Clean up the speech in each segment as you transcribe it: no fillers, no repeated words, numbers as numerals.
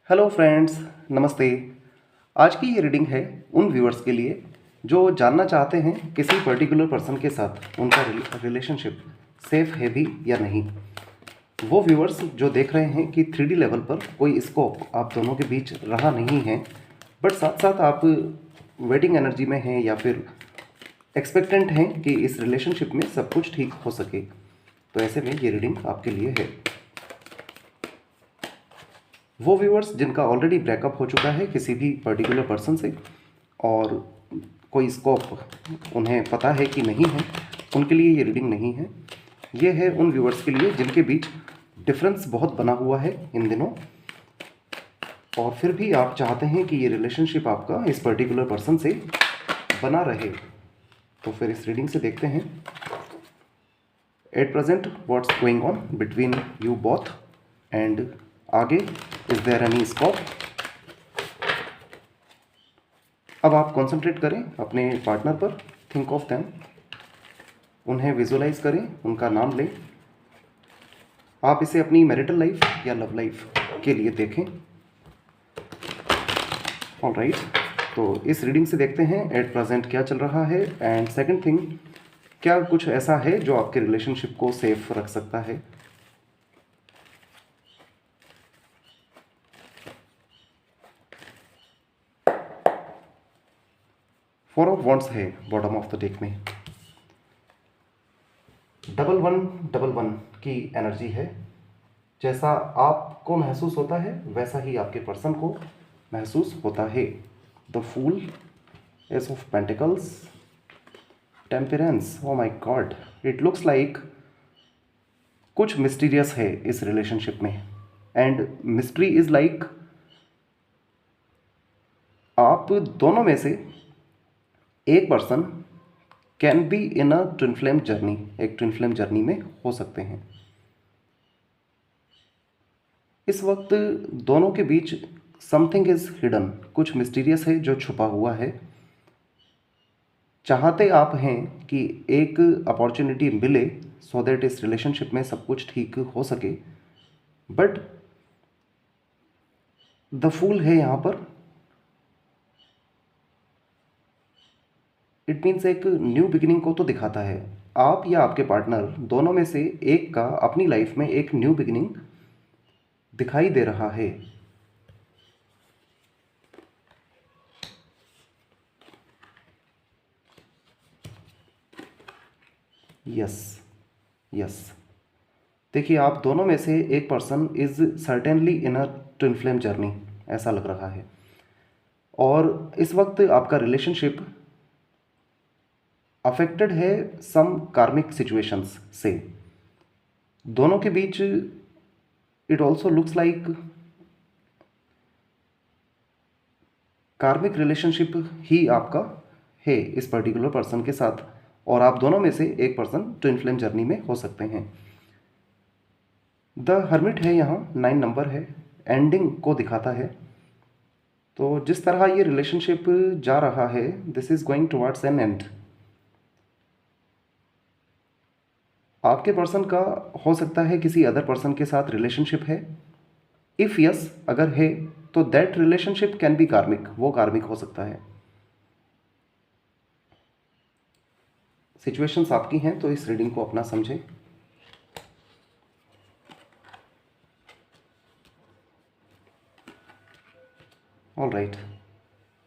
Hello friends, नमस्ते। आज की ये रीडिंग है उन व्यूअर्स के लिए जो जानना चाहते हैं किसी पर्टिकुलर पर्सन के साथ उनका रिलेशनशिप सेफ है भी या नहीं। वो व्यूअर्स जो देख रहे हैं कि 3D लेवल पर कोई स्कोप आप दोनों के बीच रहा नहीं है, बट साथ साथ आप वेटिंग एनर्जी में हैं या फिर एक्सपेक्टेंट हैं कि इस रिलेशनशिप में सब कुछ ठीक हो सके, तो ऐसे में ये रीडिंग आपके लिए है। वो व्यूअर्स जिनका ऑलरेडी ब्रेकअप हो चुका है किसी भी पर्टिकुलर पर्सन से और कोई स्कोप उन्हें पता है कि नहीं है, उनके लिए ये रीडिंग नहीं है। ये है उन व्यूअर्स के लिए जिनके बीच डिफरेंस बहुत बना हुआ है इन दिनों, और फिर भी आप चाहते हैं कि ये रिलेशनशिप आपका इस पर्टिकुलर पर्सन से बना रहे। तो फिर इस रीडिंग से देखते हैं at present what's going on between you both and आगे इज देयर एनी स्कोप। अब आप कंसंट्रेट करें अपने पार्टनर पर, थिंक ऑफ देम, उन्हें विजुअलाइज करें, उनका नाम लें। आप इसे अपनी मैरिटल लाइफ या लव लाइफ के लिए देखें। ऑलराइट, तो इस रीडिंग से देखते हैं एट प्रेजेंट क्या चल रहा है, एंड सेकंड थिंग, क्या कुछ ऐसा है जो आपके रिलेशनशिप को सेफ रख सकता है। फोर ऑफ वॉन्ड्स है बॉटम ऑफ द डेक में। डबल वन डबल वन की एनर्जी है। जैसा आपको महसूस होता है वैसा ही आपके पर्सन को महसूस होता है। The fool, ace of pentacles, temperance. Oh my god, it looks like कुछ मिस्टीरियस है इस रिलेशनशिप में, एंड मिस्ट्री इज लाइक आप दोनों में से एक person can be in a twin flame journey, एक ट्विन फ्लेम जर्नी में हो सकते हैं। इस वक्त दोनों के बीच समथिंग इज हिडन, कुछ मिस्टीरियस है जो छुपा हुआ है। चाहते आप हैं कि एक अपॉर्चुनिटी मिले सो दैट इस रिलेशनशिप में सब कुछ ठीक हो सके, बट द फूल है यहाँ पर। इट मीन्स एक न्यू बिगिनिंग को तो दिखाता है। आप या आपके पार्टनर दोनों में से एक का अपनी लाइफ में एक न्यू बिगिनिंग दिखाई दे रहा है। यस यस, देखिए आप दोनों में से एक person is certainly in a twin flame journey, ऐसा लग रहा है। और इस वक्त आपका रिलेशनशिप अफेक्टेड है सम कार्मिक सिचुएशंस से। दोनों के बीच इट ऑल्सो लुक्स लाइक कार्मिक रिलेशनशिप ही आपका है इस पर्टिकुलर पर्सन के साथ, और आप दोनों में से एक पर्सन ट्विन फ्लेम जर्नी में हो सकते हैं। द हर्मिट है यहाँ, 9 नंबर है, एंडिंग को दिखाता है। तो जिस तरह ये रिलेशनशिप जा रहा है, this is going towards an and. आपके पर्सन का हो सकता है किसी अदर पर्सन के साथ रिलेशनशिप है। इफ़ यस, अगर है तो दैट रिलेशनशिप कैन बी कार्मिक, वो कार्मिक हो सकता है। सिचुएशंस आपकी हैं तो इस रीडिंग को अपना समझें। ऑलराइट,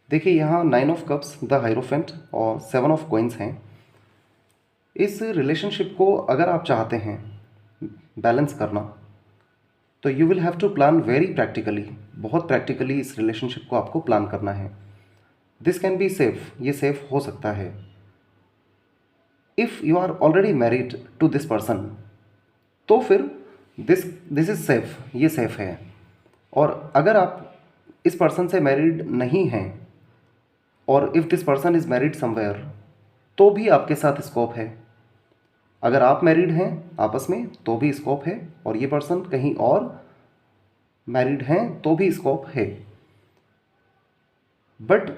देखिए यहाँ 9 ऑफ कप्स, द हायरोफेंट और 7 ऑफ कॉइंस हैं। इस रिलेशनशिप को अगर आप चाहते हैं बैलेंस करना, तो you will have to plan very practically, बहुत प्रैक्टिकली इस रिलेशनशिप को आपको प्लान करना है। दिस कैन बी सेफ, ये सेफ हो सकता है। If you are already married to this person, तो फिर दिस दिस इज सेफ, ये सेफ है। और अगर आप इस पर्सन से मैरिड नहीं हैं, और if this person is married somewhere, तो भी आपके साथ स्कोप है। अगर आप मैरिड हैं आपस में तो भी स्कोप है, और ये पर्सन कहीं और मैरिड हैं तो भी स्कोप है। But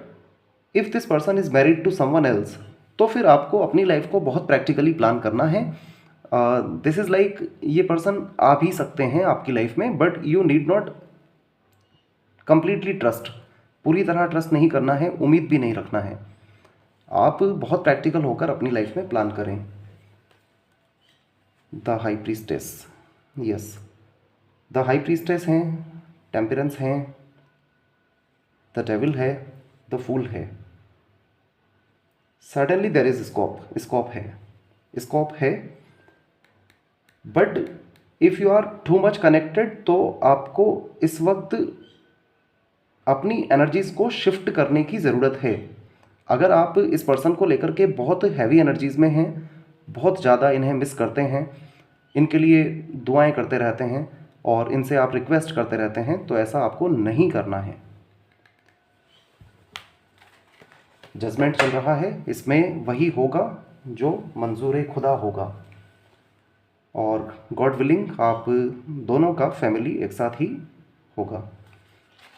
if this person is married to someone else, तो फिर आपको अपनी लाइफ को बहुत प्रैक्टिकली प्लान करना है। दिस इज़ लाइक ये पर्सन आ भी सकते हैं आपकी लाइफ में, but you need not completely trust, पूरी तरह ट्रस्ट नहीं करना है, उम्मीद भी नहीं रखना है। आप बहुत प्रैक्टिकल होकर अपनी लाइफ में प्लान करें। The high priestess, yes, the high priestess हैं, टेम्परेंस हैं, द डेविल है, द फूल है। सडनली देर इज स्कोप है, but if you are too much connected तो आपको इस वक्त अपनी एनर्जीज़ को शिफ्ट करने की ज़रूरत है। अगर आप इस पर्सन को लेकर के बहुत हैवी एनर्जीज़ में हैं, बहुत ज़्यादा इन्हें मिस करते हैं, इनके लिए दुआएं करते रहते हैं और इनसे आप रिक्वेस्ट करते रहते हैं, तो ऐसा आपको नहीं करना है। जजमेंट चल रहा है, इसमें वही होगा जो मंजूर खुदा होगा, और गॉड विलिंग आप दोनों का फैमिली एक साथ ही होगा।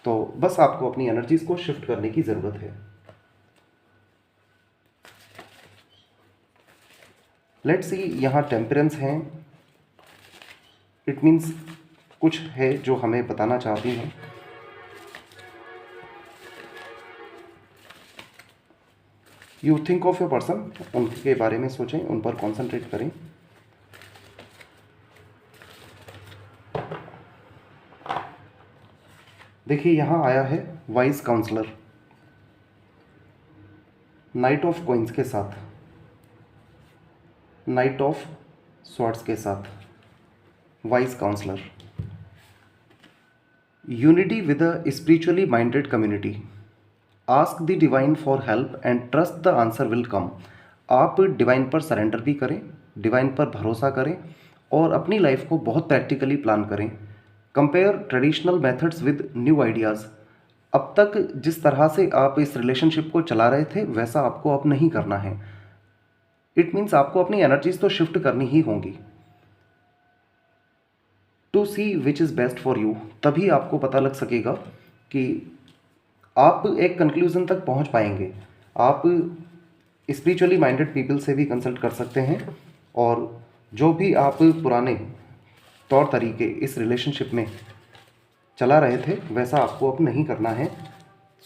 तो बस आपको अपनी एनर्जीज को शिफ्ट करने की ज़रूरत है। लेट्स सी, यहाँ टेम्परेंस हैं, इट मीन्स कुछ है जो हमें बताना चाहती हैं। You think of your person, उनके बारे में सोचें, उन पर कॉन्सेंट्रेट करें। देखिए यहाँ आया है wise counsellor, knight of coins के साथ, नाइट ऑफ स्वॉर्ड्स के साथ, wise counsellor, unity with a spiritually minded community, ask the divine for help and trust the answer will come. आप डिवाइन पर सरेंडर भी करें, डिवाइन पर भरोसा करें और अपनी लाइफ को बहुत प्रैक्टिकली प्लान करें। Compare traditional methods with new ideas. अब तक जिस तरह से आप इस रिलेशनशिप को चला रहे थे वैसा आपको अब नहीं करना है। इट मीन्स आपको अपनी एनर्जीज तो शिफ्ट करनी ही होंगी। To see which is best for you, तभी आपको पता लग सकेगा कि आप एक कंक्लूज़न तक पहुंच पाएंगे। आप स्पिरिचुअली माइंडेड पीपल से भी कंसल्ट कर सकते हैं, और जो भी आप पुराने तौर तरीके इस रिलेशनशिप में चला रहे थे वैसा आपको अब नहीं करना है,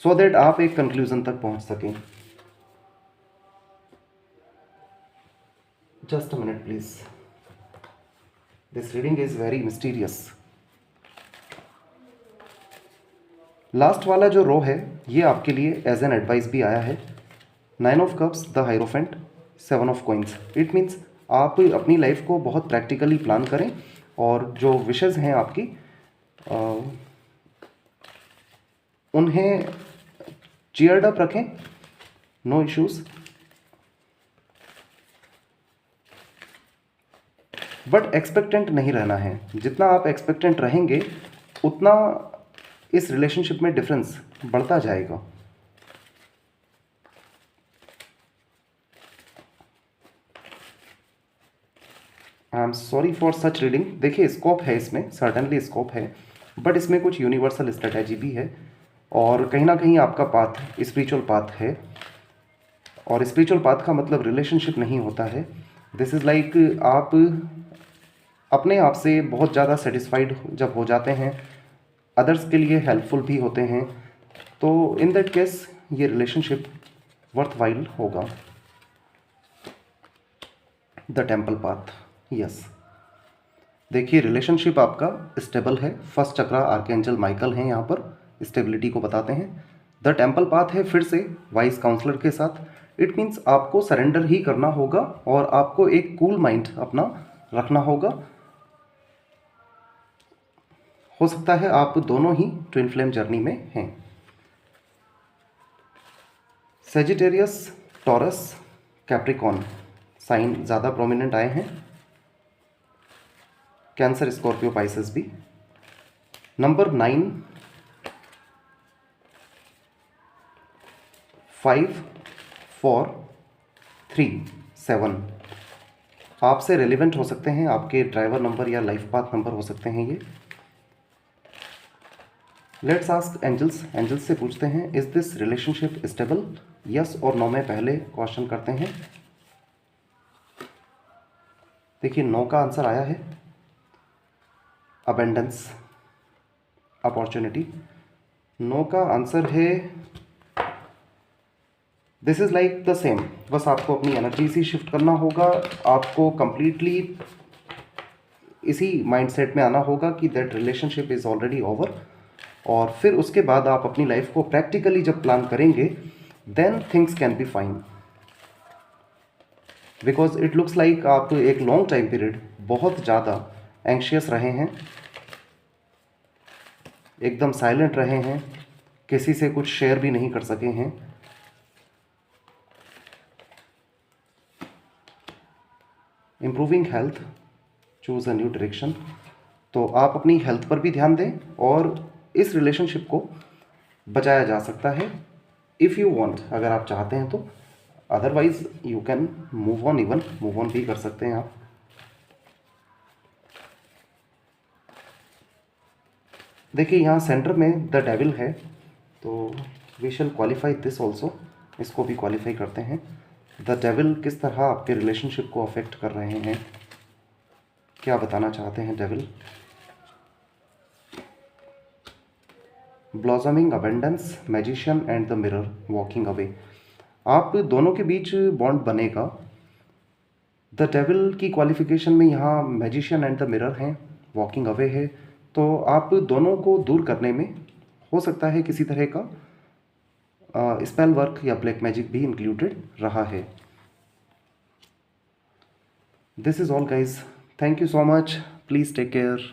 सो दैट आप एक कंक्लूज़न तक पहुंच सकें। Just a minute please, this reading is very mysterious. Last वाला जो रो है ये आपके लिए एज एन एडवाइस भी आया है। 9 of cups, the hierophant, 7 of coins. It means आप अपनी लाइफ को बहुत प्रैक्टिकली प्लान करें और जो विशेज़ हैं आपकी उन्हें चीयर्ड अप रखें, नो इश्यूज़, बट एक्सपेक्टेंट नहीं रहना है। जितना आप एक्सपेक्टेंट रहेंगे उतना इस रिलेशनशिप में डिफरेंस बढ़ता जाएगा। I am sorry for such reading. देखिए स्कोप है इसमें, सर्टनली स्कोप है, बट इसमें कुछ यूनिवर्सल स्ट्रेटजी भी है और कहीं ना कहीं आपका पाथ स्पिरिचुअल पाथ है, और स्पिरिचुअल पाथ का मतलब रिलेशनशिप नहीं होता है। दिस इज़ लाइक आप अपने आप से बहुत ज़्यादा सेटिस्फाइड जब हो जाते हैं, अदर्स के लिए हेल्पफुल भी होते हैं, तो इन दैट केस ये रिलेशनशिप वर्थ वाइल होगा। The temple path, yes. देखिए रिलेशनशिप आपका स्टेबल है। फर्स्ट चक्रा आर्कएंजल माइकल हैं, यहाँ पर स्टेबिलिटी को बताते हैं। द टेम्पल पाथ है फिर से वाइस काउंसलर के साथ। इट मीन्स आपको सरेंडर ही करना होगा और आपको एक कूल माइंड अपना रखना होगा। हो सकता है आप दोनों ही ट्विन फ्लेम जर्नी में हैं। सेजिटेरियस, टॉरस, कैप्रिकॉन साइन ज़्यादा प्रोमिनेंट आए हैं, कैंसर, स्कॉर्पियो, पाइसेस भी। नंबर 9, 5, 4, 3, 7 आपसे रेलिवेंट हो सकते हैं, आपके ड्राइवर नंबर या लाइफ पाथ नंबर हो सकते हैं ये। लेट्स आस्क एंजल्स, एंजल्स से पूछते हैं is this relationship stable, yes और नो में पहले क्वेश्चन करते हैं। देखिए नो का आंसर आया है, अबेंडेंस, अपॉर्चुनिटी, नो का आंसर है this is like the same, बस आपको अपनी एनर्जी से शिफ्ट करना होगा, आपको कंप्लीटली इसी माइंडसेट में आना होगा कि that relationship is already over, और फिर उसके बाद आप अपनी लाइफ को प्रैक्टिकली जब प्लान करेंगे then things can be fine, because it looks like आप एक लॉन्ग टाइम पीरियड बहुत ज़्यादा एंशियस रहे हैं, एकदम साइलेंट रहे हैं, किसी से कुछ शेयर भी नहीं कर सके हैं। Improving health, choose a new direction. तो आप अपनी हेल्थ पर भी ध्यान दें और इस रिलेशनशिप को बचाया जा सकता है इफ़ यू वांट, अगर आप चाहते हैं तो। Otherwise you can move on, even move on भी कर सकते हैं आप। देखिए यहाँ सेंटर में द डेविल है, तो we shall qualify this also, इसको भी क्वालिफाई करते हैं। द डेविल किस तरह आपके रिलेशनशिप को अफेक्ट कर रहे हैं, क्या बताना चाहते हैं devil. Blossoming abundance, magician and the mirror walking away. आप दोनों के बीच बॉन्ड बनेगा। द डेविल की क्वालिफिकेशन में यहाँ मैजिशियन एंड द मिरर हैं, वॉकिंग अवे है, तो आप दोनों को दूर करने में हो सकता है किसी तरह का स्पेल वर्क या ब्लैक मैजिक भी इंक्लूडेड रहा है। This is all guys, thank you so much, please take care.